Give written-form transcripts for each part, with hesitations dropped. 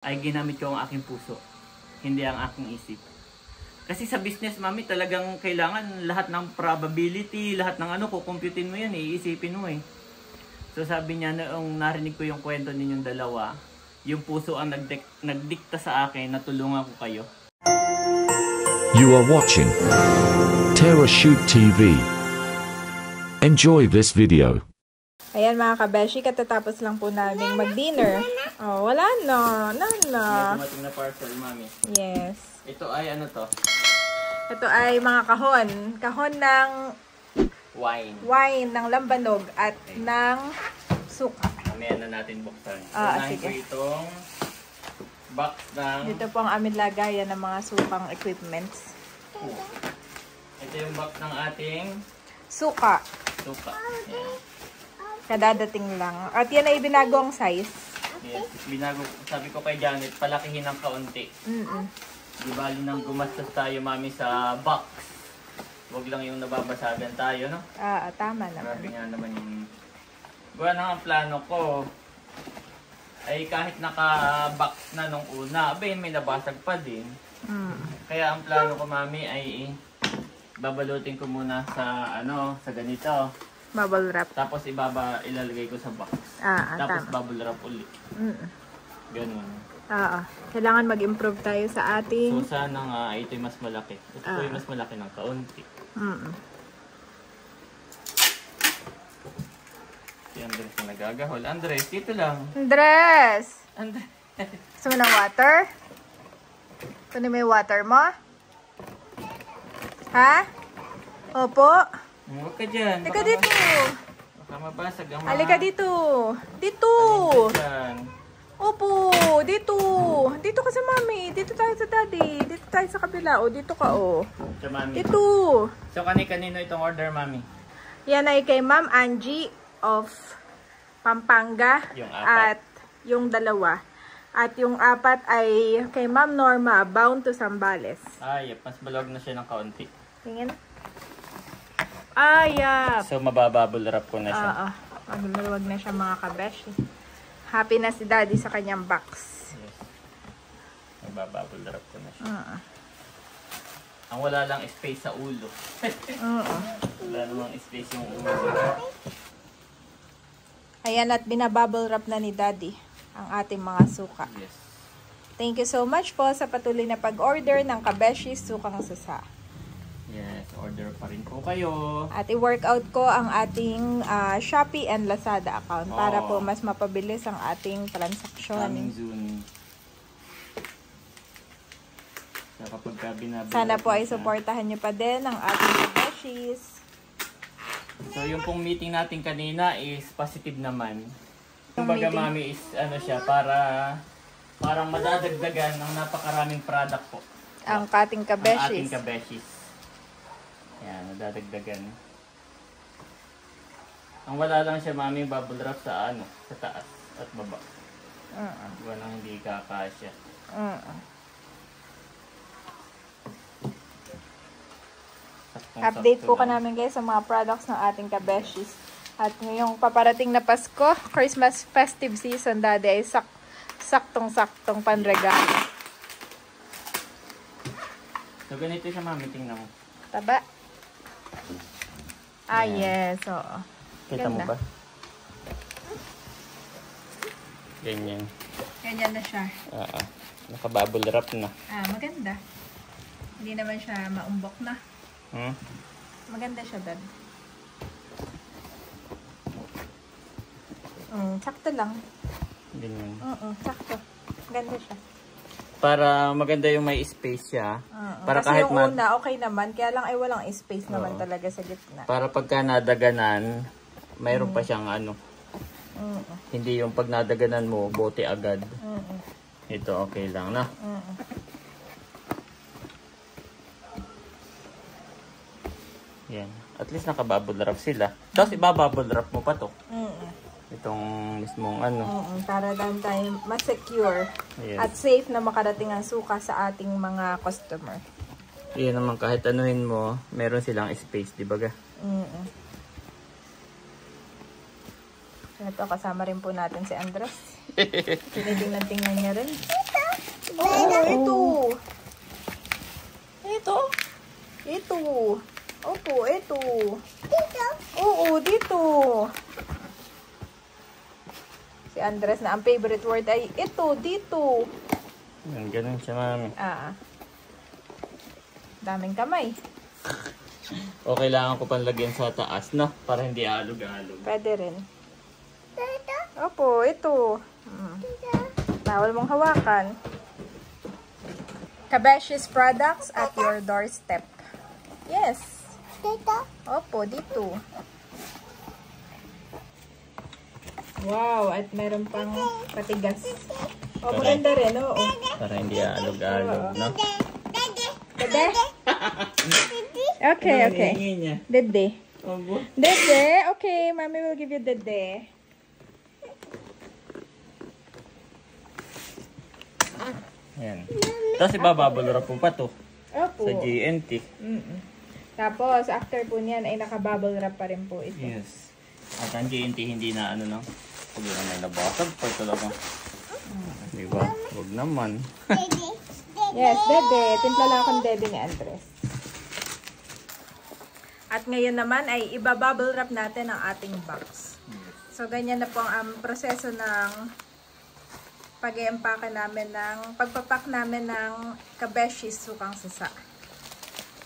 ay ginamit ko ang aking puso, hindi ang aking isip. Kasi sa business, mami, talagang kailangan lahat ng probability, lahat ng ano, kukumputin mo yan, iisipin mo eh. So sabi niya, noong narinig ko yung kwento ninyong dalawa, yung puso ang nagdikta sa akin na tulungan ko kayo. You are watching TerraShoot TV. Enjoy this video. Ayan mga kabeshi, katatapos lang po namin mag-dinner. Oh, wala na. May dumating na parcel, mami. Yes. Ito ay ano to? Ito ay mga kahon. Kahon ng Wine, ng lambanog at ng suka. Mamaya na natin buksan. Sige. Ko itong box ng... Dito po ang aming lagayan ng mga sukang equipments. Ito yung box ng ating Suka. suka. Yan. Kadadating lang. At yan ay binago ang size. Yes. Binago, sabi ko kay Janet, palakihin ng kaunti. Di bali nang gumastos tayo, mami, sa box. Huwag lang yung nababasagan tayo, no? Tama naman. Grabe nga naman yung... Gawa na ang plano ko. Ay kahit naka-box na nung una, abay may nabasag pa din. Kaya ang plano ko, mami, ay babalutin ko muna sa ano, sa ganito. Bubble wrap. Tapos ilalagay ko sa box. Tapos Tama. bubble wrap ulit. Ganun. Kailangan mag-improve tayo sa ating... So sana nga ito'y mas malaki. Ito po yung mas malaki ng kaunti. Si Andres na nagagahol. Andres, dito lang. Andres! Andres. Gusto mo ng water? Kunin mo yung water mo? Ha? Opo? Huwag ka dyan. Halika dito. Baka mabasag ang mga... Halika dito. Dito. Dyan. Opo. Dito. Dito ka sa mami. Dito tayo sa daddy. Dito tayo sa kabila. O, dito ka, o. So, mami. Dito. So, kanino itong order, mami? Yan ay kay Ma'am Angie of Pampanga. Yung apat. At yung dalawa. At yung apat ay kay Ma'am Norma, bound to Zambales. Ay, mas balog na siya ng kaunti. Tingin. Ayap. So, mababubble wrap ko na siya. Magluwag na siya mga kabeshi. Happy na si daddy sa kanyang box. Yes. Mababubble wrap ko na siya. Ang wala lang space sa ulo. Wala namang space yung ulo. Ayan, at binabubble wrap na ni daddy ang ating mga suka. Yes. Thank you so much po sa patuloy na pag-order ng Kabeshi Sukang Sasa. Yes, order pa rin po kayo. At i-workout ko ang ating Shopee and Lazada account para po mas mapabilis ang ating transaksyon. Coming soon. So, kapag binabili Sana po ay supportahan nyo pa din ang ating Kabeshis. So, yung pong meeting natin kanina is positive naman. Kumbaga, mami, is ano siya, parang madadagdagan ng napakaraming product po. Ang ating Kabeshis. Ang ating Kabeshis. Yan, nadadagdagan. Ang wala lang siya, mami, bubble wrap sa ano, sa taas at baba. Diba nang hindi kakasya. Update po ka namin guys sa mga products ng ating Kabeshis. At ngayong paparating na Pasko, Christmas festive season, dati ay saktong-saktong panregalo. So, ganito siya, mami, tingnan mo. Taba? Yes, oo. Kita mo ba? Ganyan. Ganyan na siya. Naka-bubble wrap na. Maganda. Hindi naman siya maumbok na. Maganda siya, dad. Sakto lang. Ganyan. Sakto. Ganda siya. Para maganda yung may space siya. Para kasi kahit yung una, okay naman. Kaya lang ay walang space naman talaga sa gitna. Para pagka nadaganan, mayroon pa siyang ano. Hindi yung pag nadaganan mo, bote agad. Ito okay lang na. Yan. At least naka-bubble wrap sila. Tapos ibabubble wrap mo pa to. Itong mismong ano. Para lang tayo mas secure at safe na makarating ang suka sa ating mga customer. Iyan naman, kahit anuhin mo, meron silang space, di ba ga? Ito, kasama rin po natin si Andres. Tinitingnan niya rin. Oo, ito. Ito. Opo, ito. Oo, dito. Si Andres na ang favorite word ay ito, dito. Yan, ganun siya, mami. Daming kamay. O kailangan ko pang lagyan sa taas, no? Para hindi alog-alog. Pwede rin. Opo, ito. Bawal mong hawakan. Kabeshis products at your doorstep. Yes. Opo, dito. Wow, at meron pang patigas. O, maganda rin, oo. Para hindi alog-alog, no? Dede? Okay, okay. Niya. Dede. Obo. Dede, okay. Mommy will give you dede. Yan. Tapos ibababble wrap po pa to. Opo. Sa GNT. Tapos, after po niyan, ay naka-bubble wrap pa rin po ito. Yes. At ang GNT hindi na ano no. Pag yun may nabasag pa talaga. Diba? Huwag naman. Yes, dede. Timpla lang akong dede ni Andres. At ngayon naman ay iba-bubble wrap natin ang ating box. So, ganyan na po ang proseso ng pag-i-empake namin ng pagpapak namin ng kabeshis sukang sasa.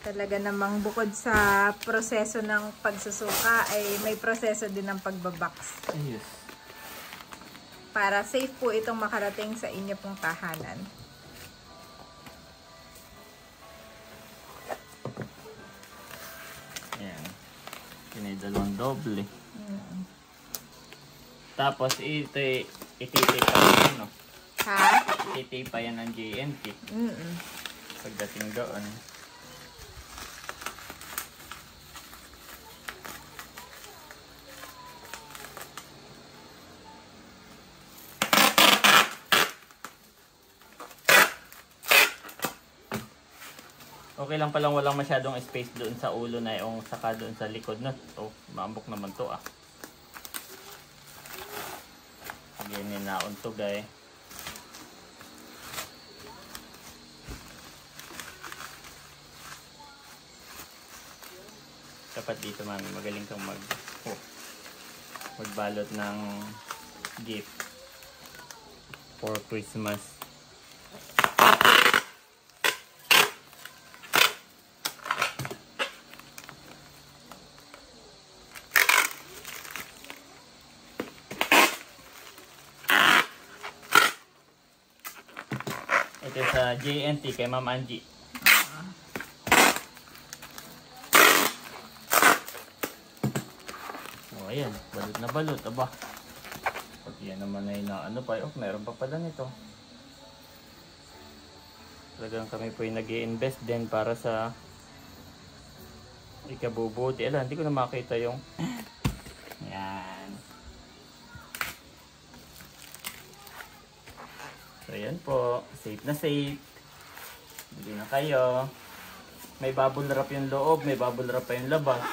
Talaga namang bukod sa proseso ng pagsusuka ay may proseso din ng pagbabox. Ayos. Para safe po itong makarating sa inyo pong tahanan. Ayan. Dalawang doble. Tapos ito ititay pa yan, no? Ha? Ititay pa yan ng GNT. Pagdating doon. Okay lang palang walang masyadong space doon sa ulo na yung saka doon sa likod na. Oh, maambok naman to ah. Ganyan na untog eh. Dapat dito mami, magaling kang magbalot ng gift for Christmas. Ito sa JNT kay Ma'am Angie. Oh, ayan. Balot na balot. Aba. Pag yan naman ay na ano pa. Oh, meron pa pala nito. Talagang kami po yung nag-i-invest din para sa ikabubuti. Ala, hindi ko na makita yung yan. So, yan po. Safe na safe. Hindi na kayo. May bubble wrap yung loob. May bubble wrap pa yung labas.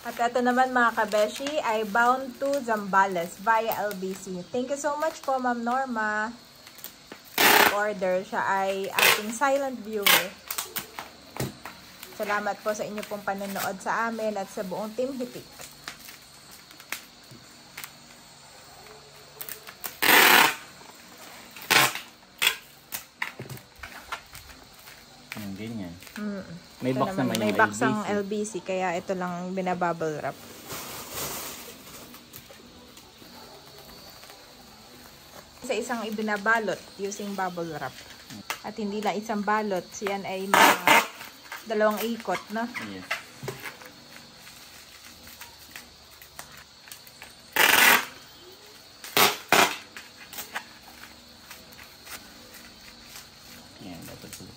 At ito naman mga kabeshi ay bound to Zambales via LBC. Thank you so much po Ma'am Norma. Order siya ay ating silent viewer. Salamat po sa inyo pong panonood sa amin at sa buong Team Hitik. Ganyan. May Ito box naman may yung box ang LBC. LBC kaya ito lang binabubble wrap. Sa isang ibinabalot using bubble wrap. At hindi lang isang balot, siyan ay mga dalawang ikot, no? Yes. Yan, dapat sulit.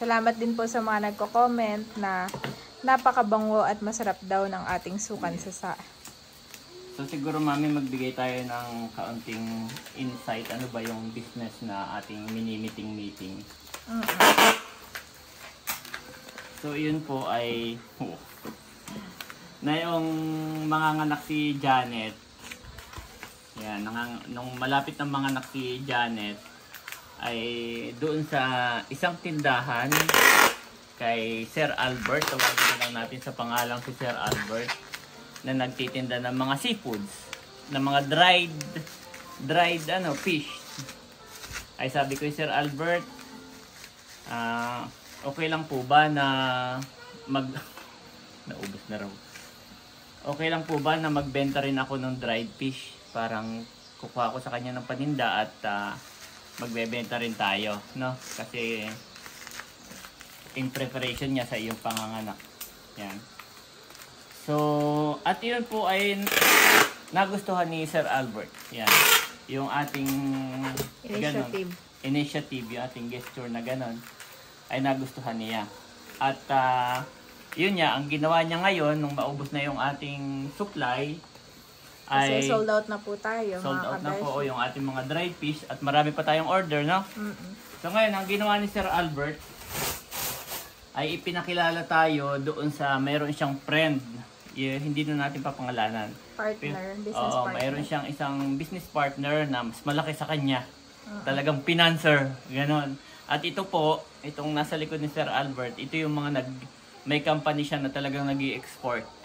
Salamat din po sa mga nagko-comment na napakabango at masarap daw ng ating sukan sasa. So siguro mami magbigay tayo ng kaunting insight ano ba yung business na ating mini-meeting. So yun po ay na yung manganganak si Janet. Yan, nung malapit ng manganak si Janet ay doon sa isang tindahan kay Sir Albert, tawagin na lang natin sa pangalang si Sir Albert, na nagtitinda ng mga seafoods, ng mga dried fish. Ay sabi ko, Sir Albert, okay lang po ba na naubos na raw. Okay lang po ba na magbenta rin ako ng dried fish? Parang kukuha ko sa kanya ng paninda at magbebenta rin tayo, no? Kasi in preparation niya sa iyong panganganak. Yan. So, at yun po ay nagustuhan ni Sir Albert. Yan. Yung ating initiative, yung ating gesture na ganon, ay nagustuhan niya. At yun niya, ang ginawa niya ngayon, nung maubos na yung ating supply, kasi sold out na po tayo. Sold out na po yung ating mga dried fish at marami pa tayong order, no? So ngayon, ang ginawa ni Sir Albert ay ipinakilala tayo doon sa mayroon siyang friend. Hindi na natin papangalanan. Business partner. Mayroon siyang isang business partner na mas malaki sa kanya. Talagang financer, ganon. At ito po, itong nasa likod ni Sir Albert, ito yung mga may company siya na talagang nag-i-export.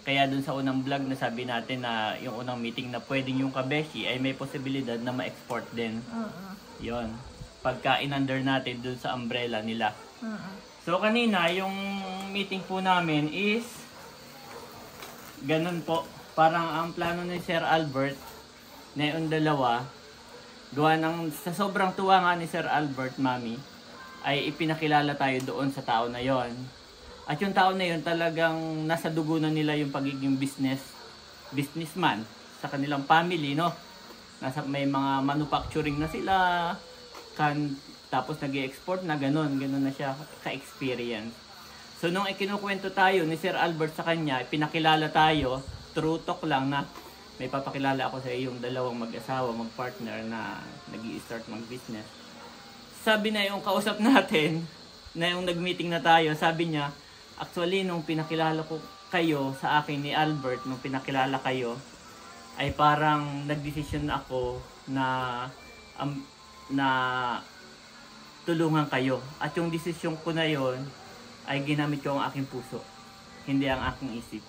Kaya dun sa unang vlog na sabi natin na yung unang meeting na pwedeng yung kabeshi ay may posibilidad na ma-export din. Yon. Pagka in-under natin dun sa umbrella nila. So kanina, yung meeting po namin is ganun po. Parang ang plano ni Sir Albert na yung dalawa, gawa sa sobrang tuwa nga ni Sir Albert, Mami, ay ipinakilala tayo doon sa tao na yon. At yung tao na yun talagang nasa dugo na nila yung pagiging businessman sa kanilang family, no? May mga manufacturing na sila, tapos nag-i-export na ganun na siya ka-experience. So nung ikinukwento tayo ni Sir Albert sa kanya, pinakilala tayo, true talk lang na may papakilala ako sa iyong dalawang mag-asawa, mag-partner na nag-i-start mag-business. Sabi na yung kausap natin, na yung nag-meeting na tayo, sabi niya, actually, nung pinakilala ko kayo sa akin ni Albert, nung pinakilala kayo, ay parang nagdesisyon ako na tulungan kayo. At yung desisyon ko na yon ay ginamit ko ang aking puso, hindi ang aking isip.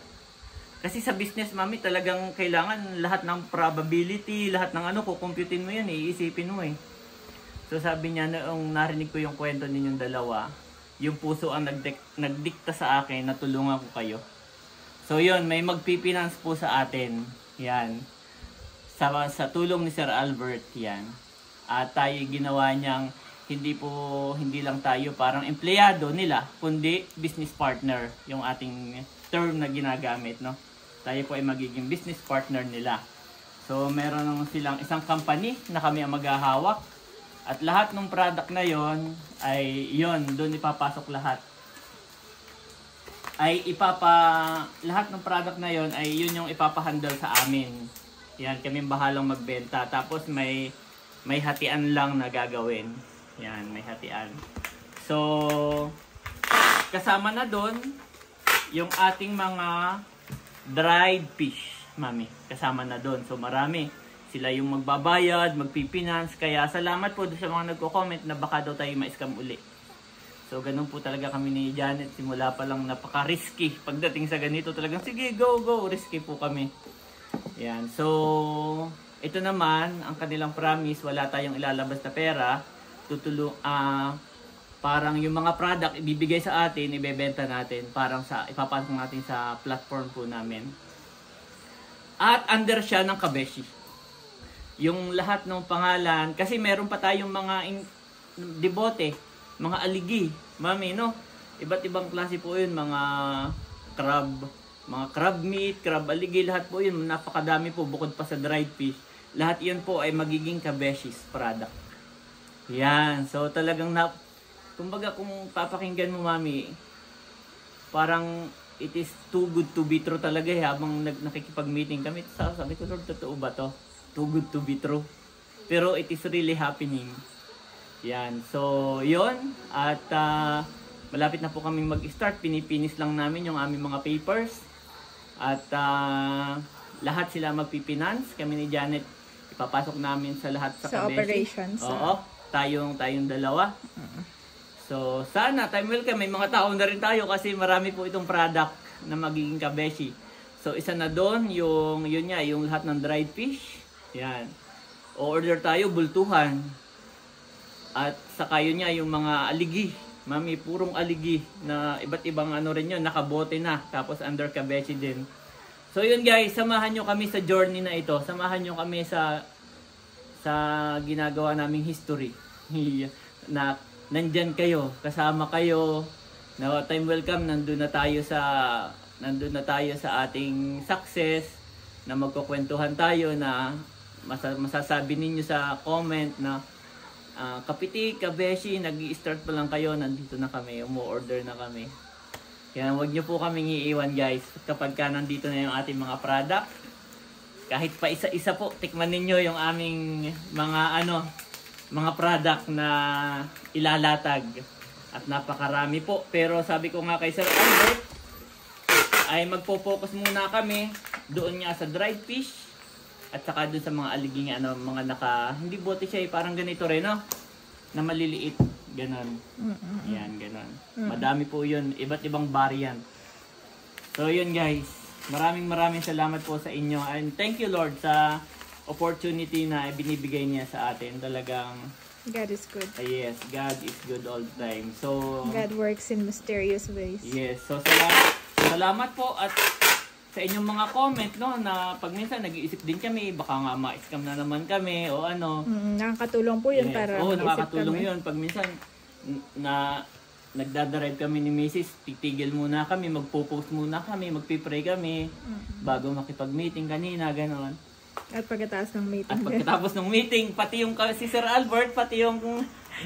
Kasi sa business, Mami, talagang kailangan lahat ng probability, lahat ng kukumputin mo yan, iisipin mo eh. So sabi niya, noong narinig ko yung kwento ninyong dalawa, yung puso ang nagdikta sa akin na tulungan ko kayo. So yun, may magpipinance po sa atin. Yan. Sa tulong ni Sir Albert, yan. At tayo ginawa niyang hindi lang tayo parang empleyado nila, kundi business partner, yung ating term na ginagamit, no? Tayo po ay magiging business partner nila. So meron silang isang company na kami ang maghahawak. At lahat ng product na yon ay doon ipapasok lahat. Lahat ng product na yon ay yun yung ipapahandle sa amin. Yan, kami bahalang magbenta. Tapos may hatian lang na gagawin. Yan, may hatian. So, kasama na doon yung ating mga dried fish, Mami. Kasama na doon. So, marami. Sila yung magbabayad, magpipinance. Kaya salamat po doon sa mga nagko-comment na baka daw tayo ma-scam uli. So ganun po talaga kami ni Janet. Simula pa lang napaka-risky. Pagdating sa ganito talagang sige, go. Risky po kami. Yan. So ito naman, ang kanilang promise, wala tayong ilalabas na pera. Parang yung mga product ibibigay sa atin, ibebenta natin. Parang ipapasok natin sa platform po namin. At under siya ng kabeshi. Yung lahat ng pangalan, kasi meron pa tayong mga debote, mga aligi, Mami, no? Iba't ibang klase po yun, mga crab meat, crab aligi, lahat po yun, napakadami po, bukod pa sa dried fish. Lahat yun po ay magiging kabeshis product. Yan, so talagang kumbaga kung papakinggan mo, Mami, parang it is too good to be true talaga habang nakikipag-meeting kami. Sabi ko, Lord, totoo ba to? Too good to be true. Pero it is really happening. Yan. So, yun. At malapit na po kaming mag-start. Pinipinis lang namin yung aming mga papers. At lahat sila magpipinance. Kami ni Janet, ipapasok namin sa lahat sa Kabeshi. operations. Oo. Tayong dalawa. So, sana, time will come, may mga tao na rin tayo kasi marami po itong product na magiging Kabeshi. So, isa na doon, yung lahat ng dried fish. Yan. O-order tayo, bultuhan. At saka yun nga, yung mga aligi. Mami, purong aligi na iba't ibang ano rin yun, nakabote na. Tapos under Kabeshi din. So yun guys, samahan nyo kami sa journey na ito. Samahan nyo kami sa ginagawa naming history. Na nandyan kayo, kasama kayo. Na time will come, nandun na tayo sa ating success. Na magkukwentuhan tayo na masasabi ninyo sa comment na Kapiti, Kabeshi, nag-i-start pa lang kayo, nandito na kami, umu-order na kami. Kaya huwag nyo po kaming iiwan guys kapag ka nandito na yung ating mga product. Kahit pa isa-isa po, tikman ninyo yung aming mga product na ilalatag. At napakarami po. Pero sabi ko nga kay Sir Albert, ay magpo-focus muna kami doon nga sa dried fish. At saka doon sa mga aliging mga hindi bote siya parang ganito rin no? Na maliliit, ganon. Yan, ganon. Madami po yun, iba't ibang variant. So yun guys, maraming salamat po sa inyo. And thank you Lord sa opportunity na binibigay niya sa atin. Talagang God is good. Yes, God is good all the time. So God works in mysterious ways. Yes, so salamat po at sa inyong mga comment no na pag minsan nag-iisip din kami baka nga ma-scam na naman kami o ano. Nakakatulong po yun para mag-isip nakakatulong kami. yun pag minsan na nagdadrive kami ni Mrs. titigil muna kami, magpo-post muna kami, magpipray kami bago makipag-meeting kanina, gano'n. At pagkatapos ng meeting. At pagkatapos ng meeting, pati yung si Sir Albert, pati yung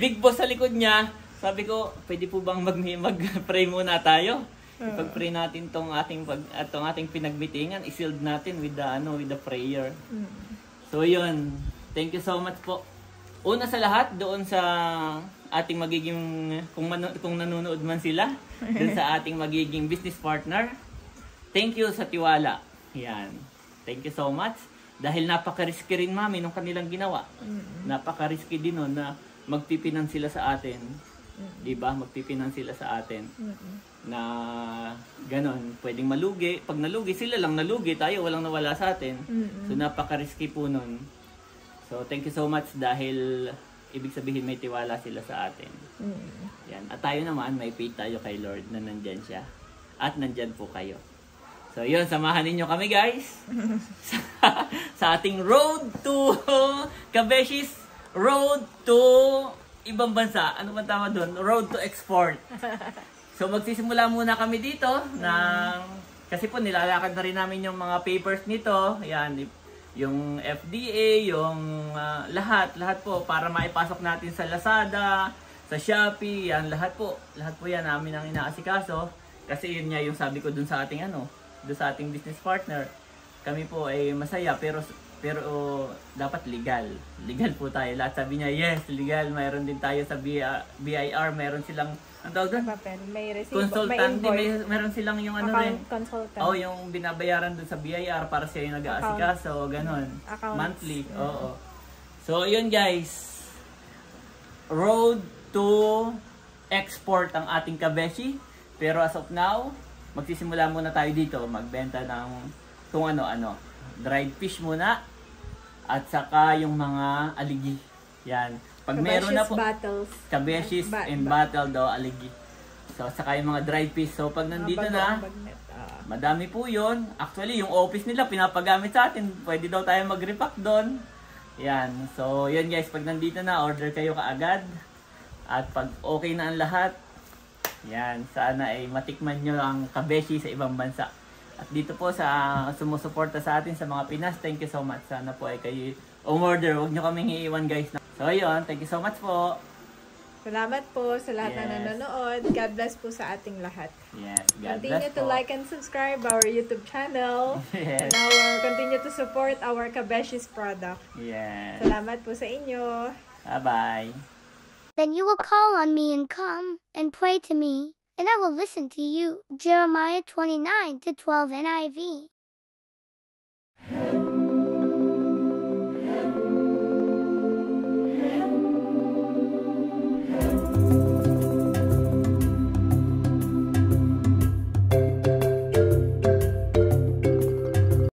big boss sa likod niya, sabi ko, pwede po bang mag-pray muna tayo? Ipag-pray natin tong ating pinag-meetingan, i-sealed natin with the prayer. So yun, thank you so much po. Una sa lahat, doon sa ating magiging, kung nanonood man sila, doon sa ating magiging business partner, thank you sa tiwala. Yan. Thank you so much. Dahil napaka-risky rin mami nung kanilang ginawa. Napaka-risky din nun na magpipinan sila sa atin. Diba? Magpipinan sila sa atin. Na ganon, pwedeng malugi. Pag nalugi, sila lang nalugi, tayo walang nawala sa atin. So napaka-risky po nun. So thank you so much dahil ibig sabihin may tiwala sila sa atin. Yan. At tayo naman, may faith tayo kay Lord na nandyan siya. At nandyan po kayo. So yun, samahan ninyo kami guys sa ating road to Kabeshi's road to ibang bansa. Ano ba tama doon? Road to export. So magsisimula muna kami dito kasi po nilalakad na rin namin yung mga papers nito. Yan, yung FDA, yung lahat po para maipasok natin sa Lazada, sa Shopee, yan lahat po yan namin ang inaasikaso. Kasi yun nga yung sabi ko dun sa ating doon sa ating business partner. Kami po ay masaya pero dapat legal. Legal po tayo. Lahat sabi niya, yes, legal. Mayroon din tayo sa BIR, mayroon silang ang tawag doon? May resibo, Consultant, may invoice. meron silang yung rin. Consultant. Oh, yung binabayaran doon sa BIR para siya yung nag-aasikaso, ganun. Monthly. Oo. So, yun guys. Road to export ang ating Kabeshi. Pero as of now, magsisimula muna tayo dito. Magbenta ng kung ano-ano. Dried fish muna. At saka yung mga aligi. Yan. Pag meron na po, Kabeshis and battle daw, aligi. So, saka yung mga dried fish. So, pag nandito na, madami po yun. Actually, yung office nila, pinapagamit sa atin. Pwede daw tayo mag-repack doon. Yan. So, yun guys, pag nandito na, order kayo kaagad. At pag okay na ang lahat, yan, sana ay matikman nyo ang Kabeshi sa ibang bansa. At dito po sa sumusuporta sa atin sa mga Pinas, thank you so much. Sana po ay kayo umorder. Huwag nyo kaming iiwan guys. So yun, thank you so much po. Salamat po sa lahat na nanonood. God bless po sa ating lahat. Yes, God continue bless to po. like and subscribe our YouTube channel. Yes. And continue to support our Kabeshi's product. Yes. Salamat po sa inyo. Bye-bye. Then you will call on me and come and pray to me, and I will listen to you. Jeremiah 29:12 NIV.